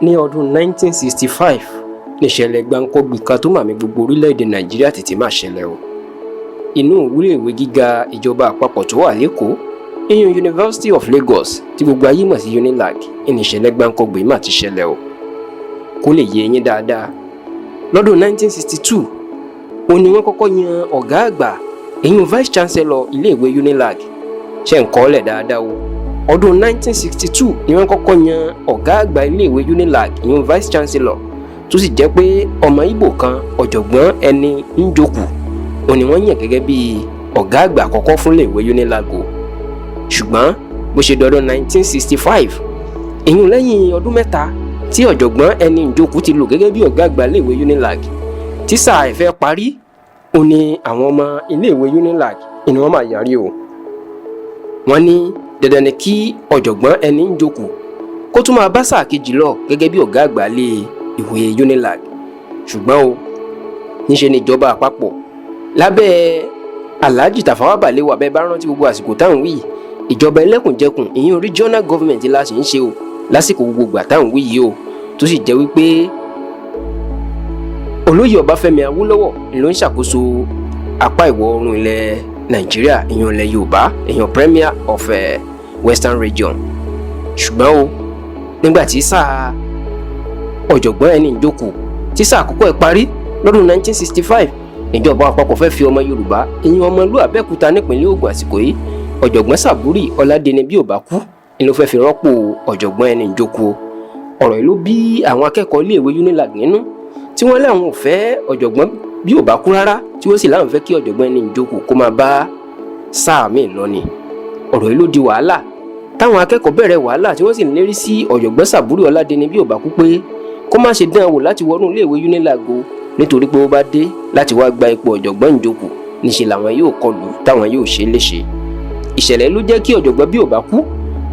ní ọdún 1965 níṣẹ̀lẹ̀ gbáǹkọ́gbì kan tó màmí gbogbo orílẹ̀-èdè Nàìjíríà tètè máa ṣẹlẹ̀ o. Inú iléèwé gíga ìjọba àpapọ̀ tó wà lÉkòó, ìyẹn University of Lagos tí gbogbo ayé mọ̀ sí UNILAG, ìníṣẹ̀lẹ̀ gbáǹkọ́gbì máa ti ṣẹlẹ̀ o. Kó lè yé yín dáadáa, lọ́dún 1962 òun ni wọ́n kọ́kọ́ yan ọ̀gá àgbà ìyẹn vice chancellor iléèwé UNILAG. Ṣé ń kọ́ lẹ̀ dáadáa o. Ọdún 1962 ni wọ́n kọ́kọ́ yan ọ̀gá àgbà iléèwé UNILAG ìyẹn vice chancellor, tó sì jẹ́ pé ọmọ Ìgbò kan ọ̀jọ̀gbọ́n ẹni Njoku òun ni wọ́n yàn gẹ́gẹ́ bí ọ̀gá àgbà àkọ́kọ́ fún iléèwé UNILAG o. Ṣùgbọ́n bó ṣe dọdún 1965, ìyẹn lẹ́yìn ọdún mẹ́ta tí ọ̀jọ̀gbọ́n ẹni Njoku ti lò gẹ́gẹ́ bí ọ̀gá àgbà iléèwé UNILAG, tí sáà ẹ̀ fẹ́ parí, ó ní àwọn ọmọ iléèwé UNILAG ni wọ́n máa yarí o. Wọ́n ní dandan ni kí ọ̀jọ̀gbọ́n ẹni Njoku kó tún máa bá sáà kejì lọ gẹ́gẹ́ bí ọ̀gá àgbà iléèwé UNILAG. Ṣùgbọ́n o, níṣe ni ìjọba àpapọ̀ lábẹ́ Alhaji Tafawa Balewa, bẹ́ẹ̀ bá rántí gbogbo àsìkò táwọn wí, ìjọba ẹlẹ́kùnjẹkùn ìyẹn regional government la sì ń ṣe o lásìkò gbogbo ìgbà táwọn wí yìí o, tó sì jẹ́ wípé olóyè Ọbáfẹ́mi Awólọ́wọ̀ ló ń ṣàkóso apá ìwọ̀ oòrùn ilẹ̀ Nàìjíríà, ìyẹn ilẹ̀ Yorùbá, ìyẹn Premier of Western Region. Ṣùgbọ́n o, nígbà tí sáà ọ̀jọ̀gbọ́n ẹni Njoku tí sáà àkọ́kọ́ ẹ̀ parí lọ́dún 1965, ìjọba àpapọ̀ fẹ́ fi ọmọ Yorùbá ìyẹn ọmọ ìlú Abẹ́òkúta nípínlẹ̀ Ògùn àsìkò yìí, ọ̀jọ̀gbọ́n Sàbúrì Ọládẹni bí ò bá kú ni ló fẹ́ fi rọ́pò ọ̀jọ̀gbọ́n ẹni Njoku. Ọ̀rọ̀ yìí ló bí àwọn akẹ́kọ̀ọ́ iléèwé UNILAG nínú, tí wọ́n láwọn ò fẹ́ ọ̀jọ̀gbọ́n bí ò bá kú rárá, tí wọ́n sì láwọn fẹ́ kí ọ̀jọ̀gbọ́n ẹni Njoku kó máa bá sáà míì lọ ni. Ọ̀rọ̀ yìí ló di wàhálà, táwọn akẹ́kọ̀ọ́ bẹ̀rẹ̀ wàhálà tí wọ́n sì lérí sí ọ̀jọ̀gbọ́n Sàbúrì Ọládẹni bí ò bá kú pé kó má ṣe dán wò láti wọnú iléèwé UNILAG o, nítorí pé ó bá dé láti wá gba ipò ọ̀jọ̀gbọ́n Njoku níṣe làwọn yóò kọlù táwọn yóò ṣe léṣe. Ìṣẹ̀lẹ̀ ló jẹ́ kí ọ̀jọ̀gbọ́n bí ò bá kú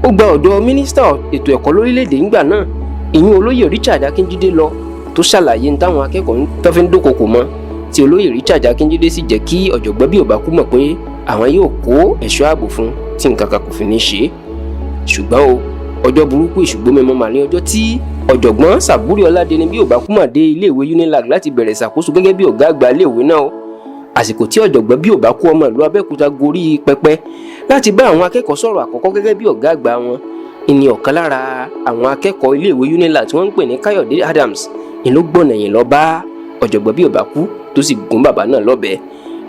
ó gba ọ̀dọ̀ mínísítà ètò ẹ̀kọ́ lórílẹ̀‐èdè ńgbà náà, ìyẹn olóyè Richard Akínjídé lọ, tó ṣàlàyé ní táwọn akẹ́kọ̀ọ́ tó fi ń dókòkò mọ́, tí olóyè Richard Akínjídé sì jẹ́ kí ọ̀jọ̀gbọ́n bí ò bá kú mọ̀ pé àwọn yóò kó ẹ̀ṣọ́ ààbò fún tí nǹkan kan kò fi ní ṣe. Ṣùgbọ́n o, ọjọ́ burúkú ìṣùgbọ́mẹmọ mà ní ọjọ́ tí ọ̀jọ̀gbọ́n Sàbúrì Ọládẹni bí ò bá kú mà dé iléèwé UNILAG láti bẹ̀rẹ̀ ìṣàkóso gẹ́gẹ́ bí ọ̀gá àgbà iléèwé náà o. Àsìkò tí ọ̀jọ̀gbọ́n bí ò bá kú ọmọ ìlú Abẹ́òkúta gorí pẹpẹ láti bá àwọn akẹ́kọ̀ọ́ sọ̀rọ̀ àkọ́kọ́ gẹ́gẹ́ bí ọ̀gá àgbà wọn, ìní ọ̀kan lára àwọn akẹ́kọ̀ọ́ iléèwé UNILAG tí wọ́n ń pè ní Káyọ̀dé Adams ni ló gbọ̀nà yìí lọ bá ọ̀jọ̀gbọ́n bí ò bá kú, tó sì gún bàbá náà lọ́bẹ.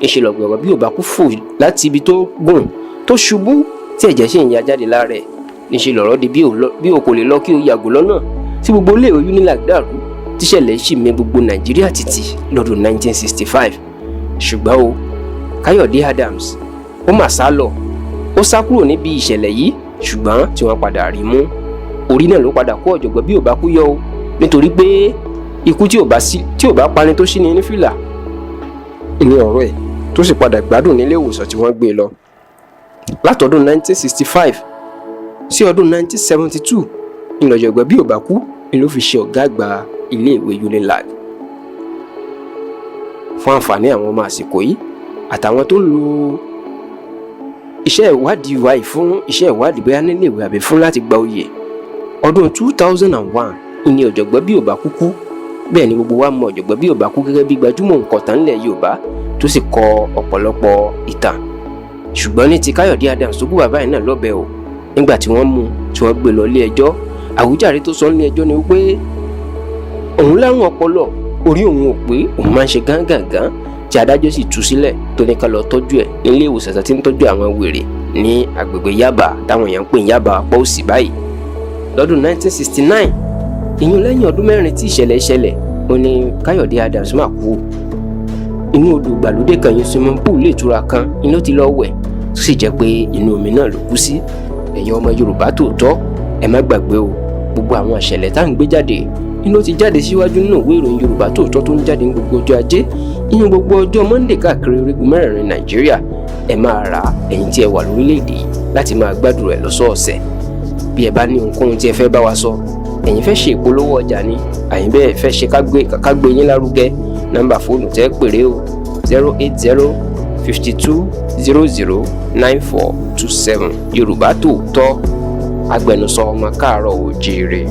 Ìṣe lọ̀gbọ̀gbọ̀ bí ò bá kú fò láti ibi tó gùn tó ṣubú tí ẹ̀jẹ̀ sì ń ya jáde lára ẹ̀. Níṣe lọ̀rọ̀ di bí o kò lè lọ kí o yàgò lọ́nà, tí gbogbo iléèwé UNILAG dàrú, tíṣẹ̀lẹ̀ sì mì gbogbo Nàìjíríà tìtì lọ́dún 1965. Ṣùgbọ́n o, Káyọ̀dé Adams ó mà sá lọ, ó sá kúrò níbi ìṣẹ̀lẹ̀ yìí, ṣùgbọ́n tí wọ́n padà rí mú. Orí náà ló padà kó ọ̀jọ̀gbọ́n bí ò bá kú yọ o, nítorí pé ikú tí ò bá pani tó ṣí ni ní fìlà ní ọ̀rọ̀ ẹ̀, tó sì padà gbádùn nílé ìwòsàn tí wọ́n gbé lọ. Látọdún 1965 sí ọdún 1972 ìlọ̀jọ̀gbọ́n bí ò bá kú ni ló fi ṣe ọ̀gá àgbà iléèwé UNILAG. Fún àǹfààní àwọn ọmọ àsìkò yìí àtàwọn tó ń lo iṣẹ́ ìwádìí wa yìí fún iṣẹ́ ìwádìí bóyá níléèwé àbí fún láti gba oyè, ọdún 2001 ni ọ̀jọ̀gbọ́n bí ò bá kú kú. Bẹ́ẹ̀ ni gbogbo wa mọ ọ̀jọ̀gbọ́n bí ò bá kú gẹ́gẹ́ bí gbajúmọ̀ òǹkọ̀tàn ńlẹ̀ Yorùbá tó sì kọ ọ̀pọ̀lọpọ̀ ìtàn. Ṣùgbọ́n ní ti Káyọ̀dé Adams tó kú bàbá yìí náà lọ́bẹ o, nígbà tí wọ́n mú tí wọ́n gbé lọ ilé ẹjọ́, àwíjàre tó sọ ní ẹjọ́ ni wípé òun láwọn ọpọlọ orí òun ò pé òun máa ń ṣe gángangan, tí adájọ́ sì tú sílẹ̀ tó ní ká lọ tọ́jú ẹ̀ nílé ìwòsàn tí ń tọ́jú àwọn wèrè ní agbègbè Yaba táwọn èèyàn ń pè ní Yaba apá òsì báyìí. Lọ́dún 1969, ìyẹn lẹ́yìn ọdún mẹ́rin tí ìṣẹ̀lẹ̀ ṣẹlẹ̀, ó ní Káyọ̀dé Adams máa kú. Inú odò ìgbàlódé kan yẹn swimming pool ilé ìtura kan iná ti lọ wẹ̀, tó sì jẹ́ pé inú omi náà ló kú sí. Ẹ̀yin ọmọ Yorùbá tòótọ́, ẹ má gbàgbé o, gbogbo àwọn ìṣẹ̀lẹ̀ tá à ń gbé jáde inú ti jáde síwájú nínú ìwé ìròyìn Yorùbá tòótọ́ tó ń jáde ní gbogbo ọjọ́ Ajé, ìyẹn gbogbo ọjọ́ Monday káàkiri orígun mẹ́rẹ̀ẹ̀rin Nàìjíríà. Ẹ máa rà á, ẹ̀yin tí ẹ wà lórílẹ̀‐èdè yìí, láti máa gbádùn rẹ̀ lọ́sọ̀ọ̀sẹ̀. Bí ẹ bá ní ohunkóhun tí ẹ fẹ́ bá wa sọ, ẹ̀yin fẹ́ ṣe ìpolówó ọjà ni, àyìn bẹ́ẹ̀ fẹ́ ṣe ká gbé yín lárugẹ, nọ́mbà fóònù tẹ́ pèrè o 080 52 00 9427. Yorùbá tòótọ́, agbẹnusọ ọmọ káàárọ̀ oòjíire.